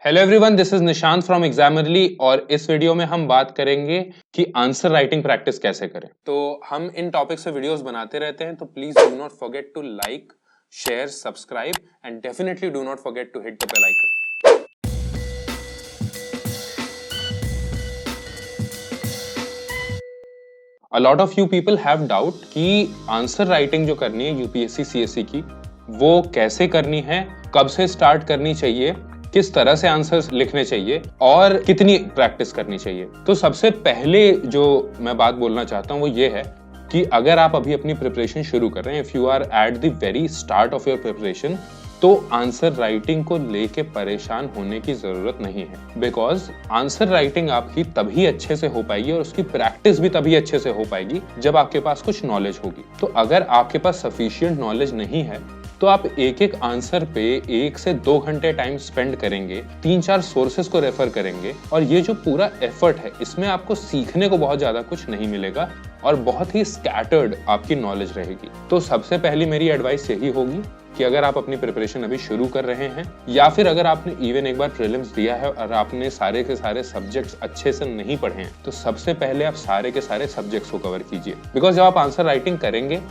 Hello everyone, this is Nishant from एग्जामरली और इस वीडियो में हम बात करेंगे कि आंसर राइटिंग प्रैक्टिस कैसे करें। तो हम इन टॉपिक से वीडियोस बनाते रहते हैं, तो please do not forget to like, share, subscribe and definitely do not forget to hit the bell icon. A lot of you people have doubt कि आंसर राइटिंग जो करनी है यूपीएससी सीएससी की, वो कैसे करनी है, कब से स्टार्ट करनी चाहिए, किस तरह से आंसर्स लिखने चाहिए और कितनी प्रैक्टिस करनी चाहिए। तो सबसे पहले जो मैं बात बोलना चाहता हूं वो ये है कि अगर आप अभी अपनी प्रिपरेशन शुरू कर रहे हैं, if you are at the very start of your preparation, तो आंसर राइटिंग को लेके परेशान होने की जरूरत नहीं है। बिकॉज आंसर राइटिंग आपकी तभी अच्छे से हो पाएगी और उसकी प्रैक्टिस भी तभी अच्छे से हो पाएगी जब आपके पास कुछ नॉलेज होगी। तो अगर आपके पास सफिशिएंट नॉलेज नहीं है तो आप एक एक आंसर पे 1 से 2 घंटे टाइम स्पेंड करेंगे, 3-4 सोर्सेस को रेफर करेंगे और ये जो पूरा एफर्ट है इसमें आपको सीखने को बहुत ज्यादा कुछ नहीं मिलेगा और बहुत ही स्कैटर्ड आपकी नॉलेज रहेगी। तो सबसे पहली मेरी एडवाइस यही होगी कि अगर आप अपनी प्रिपरेशन अभी शुरू कर रहे हैं या फिर अगर आपने इवन एक बार प्रीलिम्स दिया है और आपने सारे के सारे सब्जेक्ट्स अच्छे से नहीं पढ़े हैं, तो सबसे पहले आप सारे के सारे सब्जेक्ट्स को कवर कीजिए। बिकॉज जब आप आंसर राइटिंग करेंगे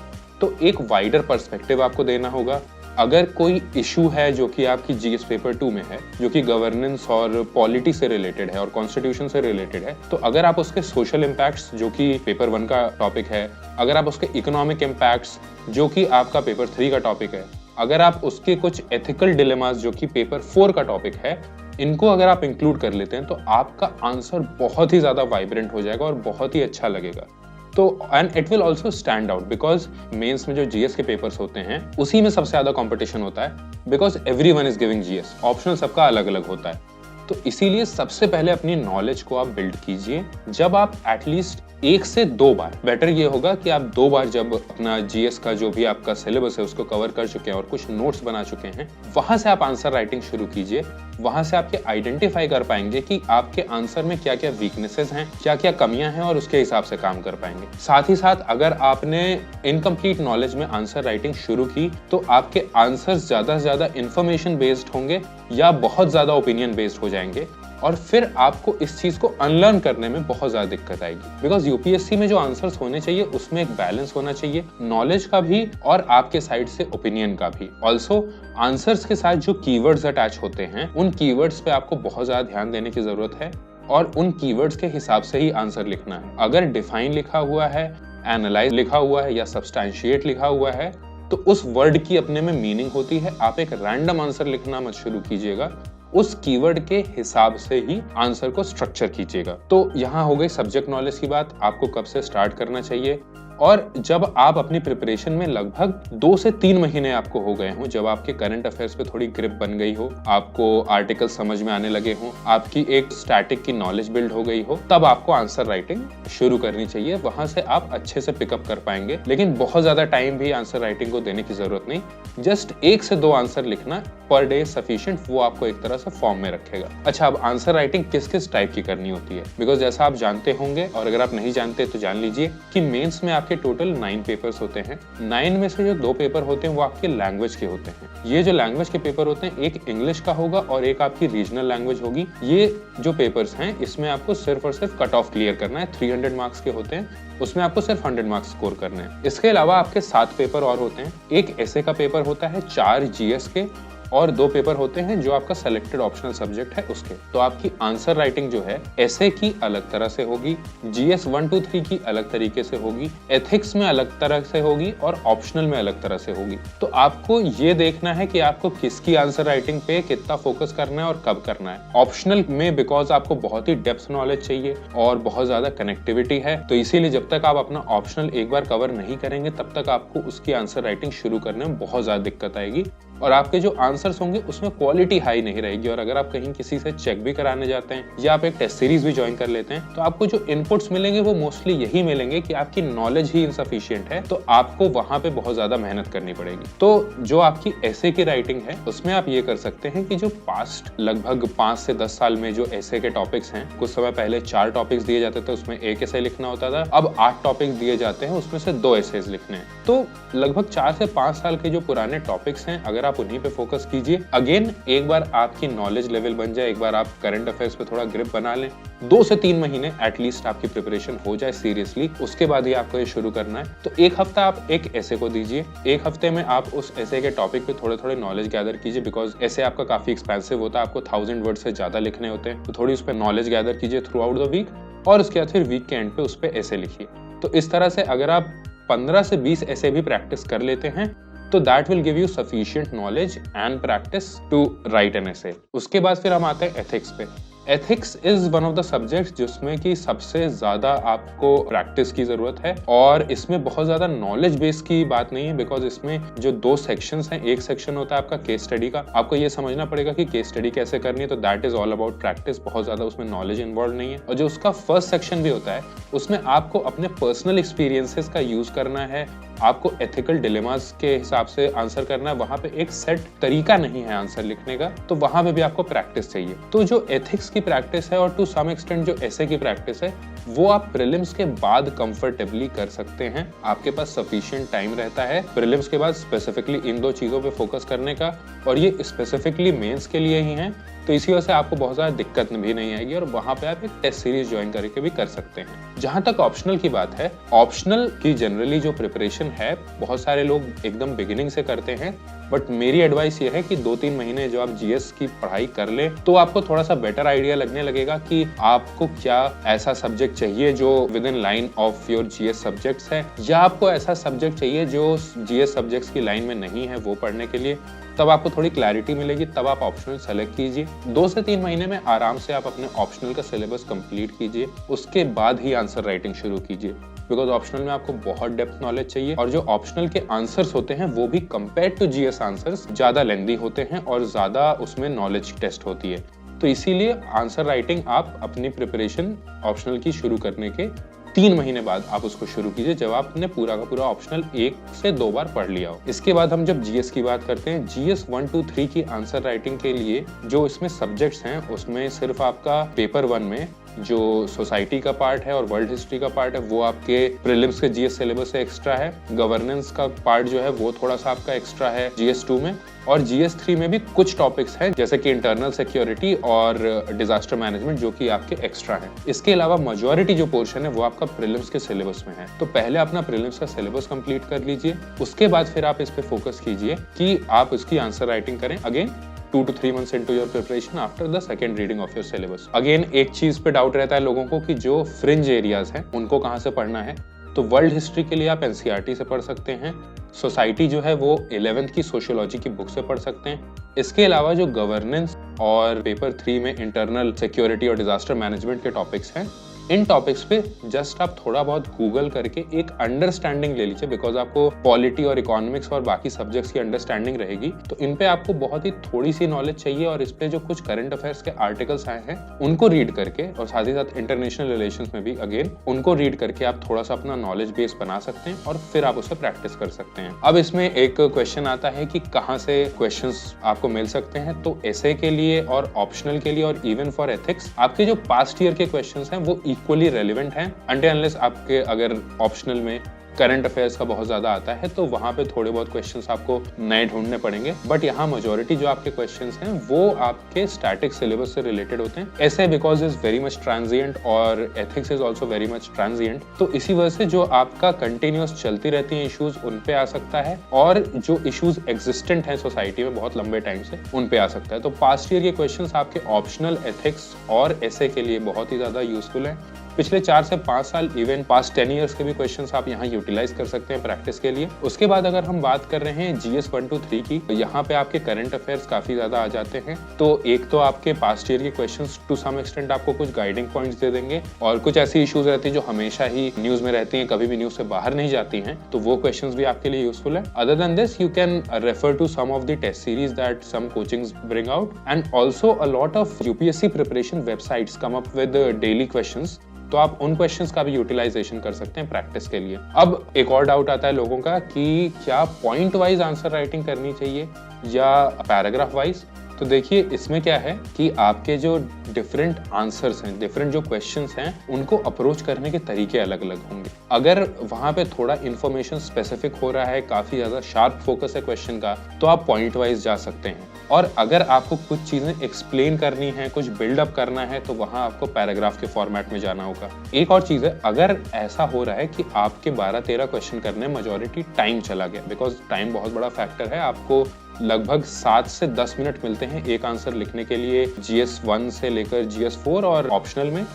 तो एक वाइडर पर्सपेक्टिव आपको देना होगा। अगर कोई इशू है जो कि आपकी जीएस पेपर 2 में है, जो कि गवर्नेंस और पॉलिटी से रिलेटेड है और कॉन्स्टिट्यूशन से रिलेटेड है, तो अगर आप उसके सोशल इम्पैक्ट्स जो कि पेपर 1 का टॉपिक है, अगर आप उसके इकोनॉमिक इम्पैक्ट्स जो कि आपका पेपर 3 का टॉपिक है, अगर आप उसके कुछ एथिकल डिलेमास जो कि पेपर 4 का टॉपिक है, इनको अगर आप इंक्लूड कर लेते हैं तो आपका आंसर बहुत ही ज्यादा वाइब्रेंट हो जाएगा और बहुत ही अच्छा लगेगा। तो and it will also stand out because mains में जो जीएस के पेपर्स होते हैं उसी में सबसे ज्यादा कंपटीशन होता है, because everyone is giving GS, optional सबका अलग अलग होता है। तो इसीलिए सबसे पहले अपनी नॉलेज को आप बिल्ड कीजिए। जब आप एटलीस्ट 1 से 2 बार, बेटर ये होगा कि आप 2 बार जब अपना जीएस का जो भी आपका सिलेबस है उसको कवर कर चुके हैं और कुछ नोट्स बना चुके हैं, वहां से आप आंसर राइटिंग शुरू कीजिए। वहां से आपके आइडेंटिफाई कर पाएंगे कि आपके आंसर में क्या क्या वीकनेसेस हैं, क्या क्या कमियां हैं और उसके हिसाब से काम कर पाएंगे। साथ ही साथ अगर आपने इनकम्प्लीट नॉलेज में आंसर राइटिंग शुरू की तो आपके आंसर्स ज्यादा से ज्यादा इंफॉर्मेशन बेस्ड होंगे या बहुत ज्यादा ओपिनियन बेस्ड हो जाएंगे और फिर आपको इस चीज को अनलर्न करने में बहुत ज्यादा दिक्कत आएगी। बिकॉज यूपीएससी में जो आंसर्स होने चाहिए उसमें एक बैलेंस होना चाहिए, नॉलेज का भी और आपके साइड से ओपिनियन का भी। ऑल्सो आंसर्स के साथ जो कीवर्ड्स अटैच होते हैं उन कीवर्ड्स पे आपको बहुत ज्यादा ध्यान देने की जरूरत है और उन कीवर्ड्स के हिसाब से ही आंसर लिखना है। अगर डिफाइन लिखा हुआ है, एनालाइज लिखा हुआ है या सब्सटैंशिएट लिखा हुआ है तो उस वर्ड की अपने में मीनिंग होती है। आप एक रैंडम आंसर लिखना मत शुरू कीजिएगा, उस कीवर्ड के हिसाब से ही आंसर को स्ट्रक्चर कीजिएगा। तो यहाँ हो गई सब्जेक्ट नॉलेज की बात, आपको कब से स्टार्ट करना चाहिए। और जब आप अपनी प्रिपरेशन में लगभग 2 से 3 महीने आपको हो गए हों, जब आपके करंट अफेयर्स पे थोड़ी ग्रिप बन गई हो, आपको आर्टिकल समझ में आने लगे हों, आपकी एक स्टैटिक की नॉलेज बिल्ड हो गई हो, तब आपको आंसर राइटिंग शुरू करनी चाहिए। वहां से आप अच्छे से पिकअप कर पाएंगे, लेकिन बहुत ज्यादा टाइम भी आंसर राइटिंग को देने की जरूरत नहीं। जस्ट 1 से 2 आंसर लिखना पर डे सफिशिएंट, वो आपको एक तरह से फॉर्म में रखेगा। अच्छा, अब आंसर राइटिंग किस किस टाइप की करनी होती है, बिकॉज जैसा आप जानते होंगे और अगर आप नहीं जानते तो जान लीजिए कि मेंस में आपके टोटल 9 पेपर्स होते हैं। 9 में से जो 2 पेपर होते हैं वो आपके लैंग्वेज के होते हैं। ये जो लैंग्वेज के पेपर होते हैं, एक इंग्लिश का होगा और एक आपकी रीजनल लैंग्वेज होगी। ये जो पेपर्स हैं इसमें आपको सिर्फ और सिर्फ कट ऑफ क्लियर करना है। 300 मार्क्स के होते हैं, उसमें आपको सिर्फ 100 मार्क्स स्कोर करने हैं। इसके अलावा आपके 7 पेपर और होते हैं। एक एसे का पेपर होता है, 4 जीएस के और 2 पेपर होते हैं जो आपका सेलेक्टेड ऑप्शनल सब्जेक्ट है उसके। तो आपकी आंसर राइटिंग जो है एसे की अलग तरह से होगी, जीएस 1, 2, 3 की अलग तरीके से होगी, एथिक्स में अलग तरह से होगी और ऑप्शनल में अलग तरह से होगी। तो आपको ये देखना है कि आपको किसकी आंसर राइटिंग पे कितना फोकस करना है और कब करना है। ऑप्शनल में बिकॉज आपको बहुत ही डेप्थ नॉलेज चाहिए और बहुत ज्यादा कनेक्टिविटी है, तो इसीलिए जब तक आप अपना ऑप्शनल एक बार कवर नहीं करेंगे तब तक आपको उसकी आंसर राइटिंग शुरू करने में बहुत ज्यादा दिक्कत आएगी और आपके जो आंसर्स होंगे उसमें क्वालिटी हाई नहीं रहेगी। और अगर आप कहीं किसी से चेक भी कराने जाते हैं या आप एक टेस्ट सीरीज भी ज्वाइन कर लेते हैं तो आपको जो इनपुट्स मिलेंगे वो मोस्टली यही मिलेंगे कि आपकी नॉलेज ही इनसफिशिएंट है, तो आपको वहां पे बहुत ज्यादा मेहनत करनी पड़ेगी। तो जो आपकी ऐसे की राइटिंग है उसमें आप ये कर सकते हैं कि जो पास्ट लगभग 5 से 10 साल में जो ऐसे के टॉपिक्स हैं, कुछ समय पहले 4 टॉपिक्स दिए जाते थे उसमें एक ऐसे लिखना होता था, अब 8 टॉपिक्स दिए जाते हैं उसमें से 2 ऐसेज लिखने हैं। तो लगभग 4 से 5 साल के जो पुराने टॉपिक्स हैं अगर अगर आप उन्हीं पे फोकस कीजिए, अगेन एक बार आपकी नॉलेज लेवल बन जाए, एक बार आप करंट अफेयर्स पे थोड़ा ग्रिप बना लें, 2 से 3 महीने एटलीस्ट आपकी प्रिपरेशन हो जाए सीरियसली, उसके बाद ही आपको ये शुरू करना है। तो एक हफ्ता आप एक ऐसे को दीजिए, एक हफ्ते में आप उस ऐसे के टॉपिक पे थोड़े थोड़े नॉलेज गैदर कीजिए, बिकॉज ऐसे आपका काफी एक्सपेंसिव होता है, आपको 1000 वर्ड से ज्यादा लिखने होते हैं, तो थोड़ी उस पर नॉलेज गैदर कीजिए थ्रू आउट द वीक, और उसके बाद फिर वीक के एंड पे उस पर ऐसे लिखिए। तो इस तरह से अगर आप 15 से 20 ऐसे भी प्रैक्टिस कर लेते हैं तो that will give you sufficient knowledge and practice to write an essay. उसके बाद फिर हम आते हैं एथिक्स पे। Ethics is one of the subjects जिसमें कि सबसे ज्यादा आपको प्रैक्टिस की जरूरत है, और इसमें बहुत ज्यादा नॉलेज बेस की बात नहीं है, बिकॉज इसमें जो 2 सेक्शंस हैं, एक सेक्शन होता है आपका केस स्टडी का, आपको ये समझना पड़ेगा कि केस स्टडी कैसे करनी है, तो that is all about practice, बहुत ज्यादा उसमें नॉलेज इन्वॉल्व नहीं है। और जो उसका फर्स्ट सेक्शन भी होता है उसमें आपको अपने पर्सनल एक्सपीरियंसेस का यूज करना है, आपको एथिकल डिलेमास के हिसाब से आंसर करना है, वहां पे एक सेट तरीका नहीं है आंसर लिखने का, तो वहां पे भी आपको प्रैक्टिस चाहिए। तो जो एथिक्स की प्रैक्टिस है और टू सम एक्सटेंट जो ऐसे की प्रैक्टिस है, वो आप प्रीलिम्स के बाद कंफर्टेबली कर सकते हैं, आपके पास सफिशिएंट टाइम रहता है प्रीलिम्स के बाद स्पेसिफिकली इन 2 चीजों पे फोकस करने का, और ये स्पेसिफिकली मेंस के लिए ही है, तो इसी वजह से आपको बहुत ज्यादा दिक्कत भी नहीं आएगी, और वहां पे आप एक टेस्ट सीरीज ज्वाइन करके भी कर सकते हैं। जहां तक ऑप्शनल की बात है, ऑप्शनल की जनरली जो प्रिपरेशन है बहुत सारे लोग एकदम बिगिनिंग से करते हैं, बट मेरी एडवाइस ये है कि 2-3 महीने जो आप जीएस की पढ़ाई कर ले तो आपको थोड़ा सा बेटर आइडिया लगने लगेगा कि आपको क्या ऐसा सब्जेक्ट चाहिए जो with in line of your GS subjects है, या आपको ऐसा सब्जेक्ट चाहिए जो जीएस सब्जेक्ट्स की लाइन में नहीं है वो पढ़ने के लिए। तब आपको थोड़ी क्लैरिटी मिलेगी, तब आप ऑप्शनल सेलेक्ट कीजिए। 2 से 3 महीने में आराम से आप अपने ऑप्शनल का सिलेबस कंप्लीट कीजिए, उसके बाद ही आंसर राइटिंग शुरू कीजिए, बिकॉज ऑप्शनल में आपको बहुत डेप्थ नॉलेज चाहिए, और जो ऑप्शनल के आंसर्स होते हैं वो भी कंपेयर टू जीएस आंसर्स ज्यादा लेंथी होते हैं और ज्यादा उसमें नॉलेज टेस्ट होती है। तो इसीलिए आंसर राइटिंग आप अपनी प्रिपरेशन ऑप्शनल की शुरू करने के 3 महीने बाद आप उसको शुरू कीजिए, जब आपने पूरा का पूरा ऑप्शनल 1 से 2 बार पढ़ लिया हो। इसके बाद हम जब जीएस की बात करते हैं, जीएस 1, 2, 3 की आंसर राइटिंग के लिए जो इसमें सब्जेक्ट्स हैं उसमें सिर्फ आपका पेपर 1 में जो सोसाइटी का पार्ट है और वर्ल्ड हिस्ट्री का पार्ट है वो आपके प्रीलिम्स के जीएस सिलेबस से एक्स्ट्रा है, गवर्नेंस का पार्ट जो है वो थोड़ा सा आपका एक्स्ट्रा है जीएस 2 में, और जीएस 3 में भी कुछ टॉपिक्स हैं जैसे कि इंटरनल सिक्योरिटी और डिजास्टर मैनेजमेंट जो कि आपके एक्स्ट्रा हैं। इसके अलावा मेजॉरिटी जो पोर्शन है वो आपका प्रीलिम्स के सिलेबस में है। तो पहले अपना प्रीलिम्स का सिलेबस कंप्लीट कर लीजिए, उसके बाद फिर आप इस पे फोकस कीजिए कि आप इसकी आंसर राइटिंग करें। Again 2 to 3 months into your preparation after the second reading of your syllabus. Again एक चीज पे डाउट रहता है लोगों को कि जो फ्रिंज एरियाज हैं उनको कहाँ से पढ़ना है, तो वर्ल्ड हिस्ट्री के लिए आप एनसीईआरटी से पढ़ सकते हैं, सोसाइटी जो है वो 11th की सोशियोलॉजी की बुक से पढ़ सकते हैं। इसके अलावा जो गवर्नेंस और पेपर 3 में इंटरनल सिक्योरिटी और डिजास्टर मैनेजमेंट के टॉपिक्स हैं, इन टॉपिक्स पे जस्ट आप थोड़ा बहुत गूगल करके एक अंडरस्टैंडिंग ले लीजिए, बिकॉज आपको पॉलिटी और इकोनॉमिक्स और बाकी सब्जेक्ट्स की अंडरस्टैंडिंग रहेगी, तो इन पे आपको बहुत ही थोड़ी सी नॉलेज चाहिए, और इस पे जो कुछ करंट अफेयर्स के आर्टिकल्स आए हैं उनको रीड करके, और साथ ही साथ इंटरनेशनल रिलेशंस में भी अगेन उनको रीड करके आप थोड़ा सा अपना नॉलेज बेस बना सकते हैं, और फिर आप उसे प्रैक्टिस कर सकते हैं। अब इसमें एक क्वेश्चन आता है कि कहाँ से क्वेश्चंस आपको मिल सकते हैं, तो ऐसे के लिए और ऑप्शनल के लिए और इवन फॉर एथिक्स आपके जो पास्ट ईयर के क्वेश्चंस हैं वो इक्वली रेलेवेंट हैं, अनटिल अनलेस आपके अगर ऑप्शनल में करंट अफेयर्स का बहुत ज्यादा आता है तो वहां पे थोड़े बहुत क्वेश्चंस आपको नए ढूंढने पड़ेंगे, बट यहाँ मेजॉरिटी जो आपके क्वेश्चंस हैं वो आपके स्टैटिक सिलेबस से रिलेटेड होते हैं। ऐसे because is very much transient और ethics is also very much transient, तो इसी वजह से जो आपका कंटिन्यूअस चलती रहती है इश्यूज उन पे आ सकता है, और जो इश्यूज एग्जिस्टेंट हैं सोसाइटी में बहुत लंबे टाइम से उन पे आ सकता है। तो पास्ट ईयर के क्वेश्चंस आपके ऑप्शनल, एथिक्स और ऐसे के लिए बहुत ही ज्यादा यूजफुल है। पिछले 4 से 5 साल इवन पास्ट 10 इयर्स के भी क्वेश्चंस आप यहाँ यूटिलाइज कर सकते हैं प्रैक्टिस के लिए। उसके बाद अगर हम बात कर रहे हैं जीएस 1, 2, 3 की, तो यहाँ पे आपके करंट अफेयर्स काफी ज्यादा आ जाते हैं। तो एक तो आपके पास्ट ईयर के क्वेश्चंस टू सम एक्सटेंट आपको कुछ गाइडिंग पॉइंट्स दे देंगे, और कुछ ऐसी इश्यूज रहती है जो हमेशा ही न्यूज में रहती हैं, कभी भी न्यूज से बाहर नहीं जाती हैं, तो वो क्वेश्चंस भी आपके लिए यूजफुल है। Other than this you can refer to some of the test series that some coachings bring out, and also a lot of UPSC preparation websites come up with daily questions, तो आप उन questions का भी utilisation कर सकते हैं practice के लिए। अब एक और डाउट आता है लोगों का कि क्या पॉइंट वाइज आंसर राइटिंग करनी चाहिए या पैराग्राफ वाइज। तो देखिए इसमें क्या है कि आपके जो डिफरेंट आंसर्स हैं, डिफरेंट जो क्वेश्चंस हैं, उनको अप्रोच करने के तरीके अलग-अलग होंगे। अगर वहां पे थोड़ा इन्फॉर्मेशन स्पेसिफिक हो रहा है, काफी ज्यादा शार्प फोकस है क्वेश्चन का, तो आप पॉइंट वाइज जा सकते हैं। और अगर आपको कुछ चीजें एक्सप्लेन करनी है, कुछ बिल्डअप करना है, तो वहां आपको पैराग्राफ के फॉर्मेट में जाना होगा। एक और चीज है, अगर ऐसा हो रहा है कि आपके 12-13 क्वेश्चन करने मेजॉरिटी टाइम चला गया, बिकॉज टाइम बहुत बड़ा फैक्टर है, आपको लगभग 7 से 10 मिनट मिलते हैं एक आंसर लिखने के लिए, GS1 से लेकर GS4 और ऑप्शनल में।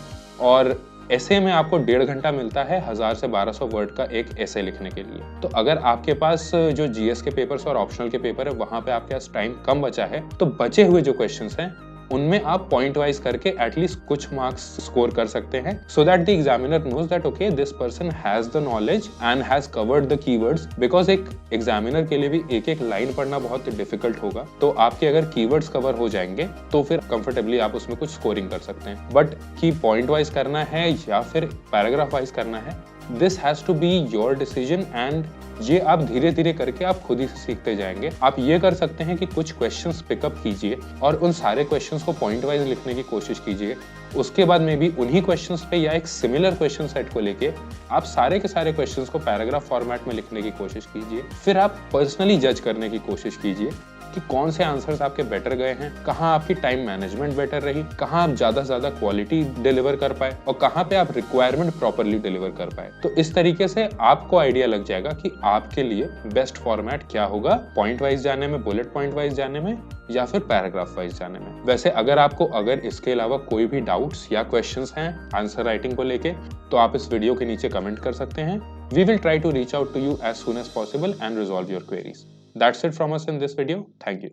और ऐसे में आपको 1.5 घंटा मिलता है 1000 से 1200 वर्ड का एक ऐसे लिखने के लिए। तो अगर आपके पास जो GS के पेपर्स और ऑप्शनल के पेपर है वहां पे आपके पास टाइम कम बचा है, तो बचे हुए जो क्वेश्चंस हैं उनमें आप पॉइंट वाइज करके एटलीस्ट कुछ मार्क्स स्कोर कर सकते हैं, so that the examiner knows that okay this person has the knowledge and has covered the keywords. Because एक एग्जामिनर के लिए भी एक एक लाइन पढ़ना बहुत डिफिकल्ट होगा, तो आपके अगर कीवर्ड्स कवर हो जाएंगे तो फिर कंफर्टेबली आप उसमें कुछ स्कोरिंग कर सकते हैं। बट की पॉइंट वाइज करना है या फिर पैराग्राफ वाइज करना है, this has to be your decision, and ये आप धीरे धीरे करके आप खुद ही सीखते जाएंगे। आप ये कर सकते हैं कि कुछ क्वेश्चंस पिकअप कीजिए और उन सारे क्वेश्चंस को पॉइंट वाइज लिखने की कोशिश कीजिए। उसके बाद में भी उन्हीं क्वेश्चंस पे या एक सिमिलर क्वेश्चन सेट को लेके आप सारे के सारे क्वेश्चंस को पैराग्राफ फॉर्मेट में लिखने की कोशिश कीजिए। फिर आप पर्सनली जज करने की कोशिश कीजिए कि कौन से आंसर्स आपके बेटर गए हैं, कहाँ आपकी टाइम मैनेजमेंट बेटर रही, कहाँ आप ज्यादा से ज्यादा क्वालिटी डिलीवर कर पाए और कहाँ पे आप रिक्वायरमेंट प्रॉपरली डिलीवर कर पाए। तो इस तरीके से आपको आइडिया लग जाएगा कि आपके लिए बेस्ट फॉर्मेट क्या होगा, पॉइंट वाइज जाने में, बुलेट पॉइंट वाइज जाने में, या फिर पैराग्राफ वाइज जाने में। वैसे अगर इसके अलावा कोई भी डाउट्स या क्वेश्चंस हैं आंसर राइटिंग को लेके, तो आप इस वीडियो के नीचे कमेंट कर सकते हैं। We will try to reach out to you as soon as possible and resolve your queries. That's it from us in this video. Thank you.